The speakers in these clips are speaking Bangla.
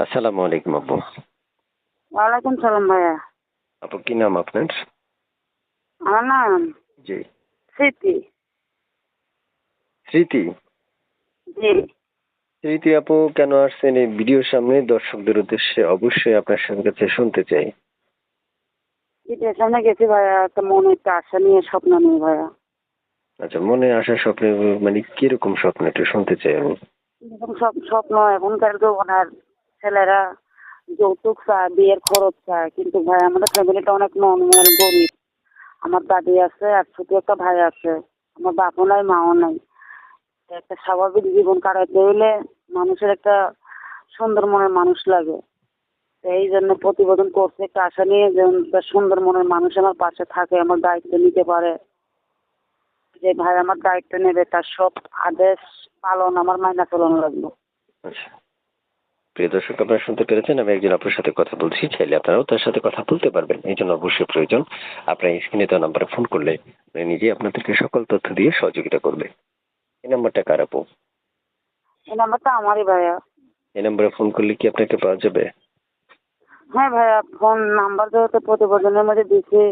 আসসালামু আলাইকুম আপু। ওয়ালাইকুম সালাম ভাইয়া। আপু কি নাম আপনার? আমার নাম জি। স্মৃতি। স্মৃতি? জি। স্মৃতি আপু কেন আসছেন এই ভিডিওর সামনে? দর্শকদের উদ্দেশ্যে অবশ্যই আপনার কাছে শুনতে চাই। ঈদের সামনে গেছি ভাইয়া, একটা মনে একটা আশা নিয়ে, স্বপ্ন নিয়ে ভাইয়া। আচ্ছা, মনে আসা স্বপ্ন মানে কিরকম স্বপ্ন একটু শুনতে চাই আমি। এরকম সব স্বপ্ন এখনকার ওনার ছেলেরা যৌতুক চায়, বিয়ের খরচ চায়, কিন্তু ভাই আমাদের ফ্যামিলিটা অনেক নর্মাল গরিব। আমার দাদি আছে আর ছোট একটা ভাই আছে। আমার বাপও নাই, মাও নাই। একটা স্বাভাবিক জীবন কাটাইতে হইলে মানুষের একটা সুন্দর মনের মানুষ লাগে। তো এই জন্য প্রতিবেদন করছে একটা আশা নিয়ে, যে একটা সুন্দর মনের মানুষ আমার পাশে থাকে, আমার দায়িত্ব নিতে পারে, যে ভাই আমার দায়িত্ব নেবে, তার সব আদেশ পালন আমার মাইনা চলন লাগলো। আচ্ছা, প্রিয় দর্শক আপনারা শুনতে পেরেছেন, আমি একজন আপুর সাথে কথা বলছি। চাইলে আপনারাও তার সাথে কথা বলতে পারবেন। এই জন্য অবশ্যই প্রয়োজন আপনার স্ক্রিনে দেওয়া নাম্বারে ফোন করলে উনি নিজেই আপনাদেরকে সকল তথ্য দিয়ে সহযোগিতা করবে। এই নাম্বারটা কার আপু? এই নাম্বারটা আমারই ভাইয়া। এই নাম্বারে ফোন করলে কি আপনাকে পাওয়া যাবে? হ্যাঁ ভাইয়া, ফোন নাম্বার যেহেতু প্রতিবেদনের মধ্যে দিচ্ছি,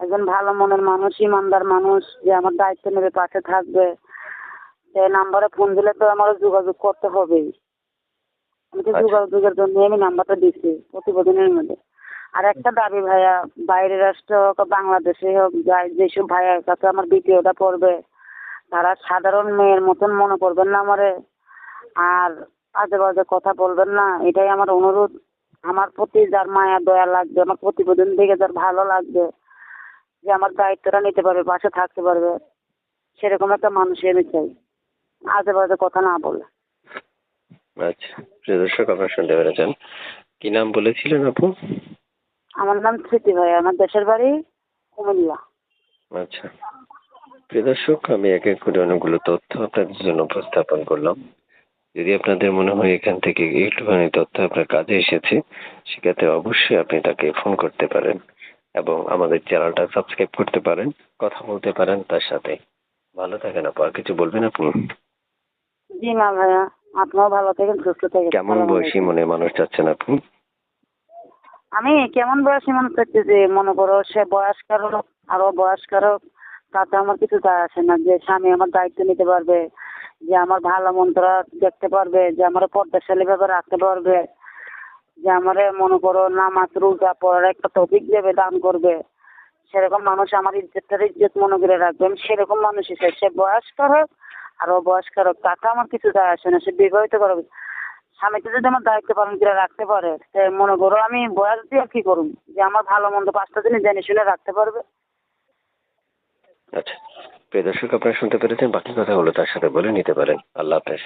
একজন ভালো মনের মানুষ, ইমানদার মানুষ, যে আমার দায়িত্ব নেবে, পাশে থাকবে, সেই নাম্বারে ফোন দিলে তো আমারও যোগাযোগ করতে হবেই। আমি তো আচ্ছা। যোগাযোগের জন্য আমি নাম্বারটা দিচ্ছি প্রতিবেদনের মধ্যে। আর একটা দাবি ভাইয়া, বাইরের রাষ্ট্র হোক বাংলাদেশে হোক, যেসব ভাইয়ার কাছে আমার ভিডিওটা পড়বে, তারা সাধারণ মেয়ের মতন মনে করবেন না আমারে, আর আজে বাজে কথা বলবেন না, এটাই আমার অনুরোধ। আমার প্রতি যার মায়া দয়া লাগবে, আমার প্রতিবেদন দেখে যার ভালো লাগবে, যে আমার দায়িত্বটা নিতে পারবে, পাশে থাকতে পারবে, সেরকম একটা মানুষই আমি চাই, আজে বাজে কথা না বলে। আচ্ছা, প্রিয় দর্শক আপনারা শুনতে পেরেছেন। কি নাম বলেছিলেন আপু? আমার নাম স্মৃতি ভাই, আমার দেশের বাড়ি কুমিল্লা। আচ্ছা, প্রিয় দর্শক আমি এক এক করে অনেকগুলো তথ্য আপনাদের জন্য উপস্থাপন করলাম। যদি আপনাদের মনে হয় এখান থেকে একটুখানি তথ্য আপনার কাজে এসেছে, সেক্ষেত্রে অবশ্যই আপনি তাকে ফোন করতে পারেন এবং আমাদের চ্যানেলটা সাবস্ক্রাইব করতে পারেন, কথা বলতে পারেন তার সাথে। ভালো থাকেন আপু। আর কিছু বলবেন আপনি? জি না ভাইয়া, আপনিও ভালো থাকেন, সুস্থ থাকেন। কেমন সালাম বয়সী আলাইকুম। মনে মানুষ চাচ্ছেন আপনি? আমি কেমন বয়সী মনে করছি, যে মনে করো সে বয়স্কার হোক আরো বয়স্কার হোক, তাতে আমার কিছু যায় আসে না। যে স্বামী আমার দায়িত্ব নিতে পারবে, যে আমার ভালো মন্দরা দেখতে পারবে, যে আমার পর্দাশালী ভাবে রাখতে পারবে, যে আমারে মনে করো নামাজ রোজা পড়ার একটা তৌফিক দেবে, দান করবে, সেরকম মানুষ আমার ইজ্জতটার ইজ্জত মনে করে রাখবে। আমি সেরকম মানুষই চাই, সে বয়স্কার হোক আর অবয়স্কার হোক, তাতে আমার কিছু যায় আসে না। সে বিবাহিত করবে, স্বামীকে যদি আমার দায়িত্ব পালন করে রাখতে পারে, সে মনে করো আমি বয়স দিয়ে কি করুন, যে আমার ভালো মন্দ পাঁচটা দিনে জেনে শুনে রাখতে পারবে। আচ্ছা, প্রিয় দর্শক আপনারা শুনতে পেরেছেন। বাকি কথাগুলো তার সাথে বলে নিতে পারেন। আল্লাহ হাফেজ।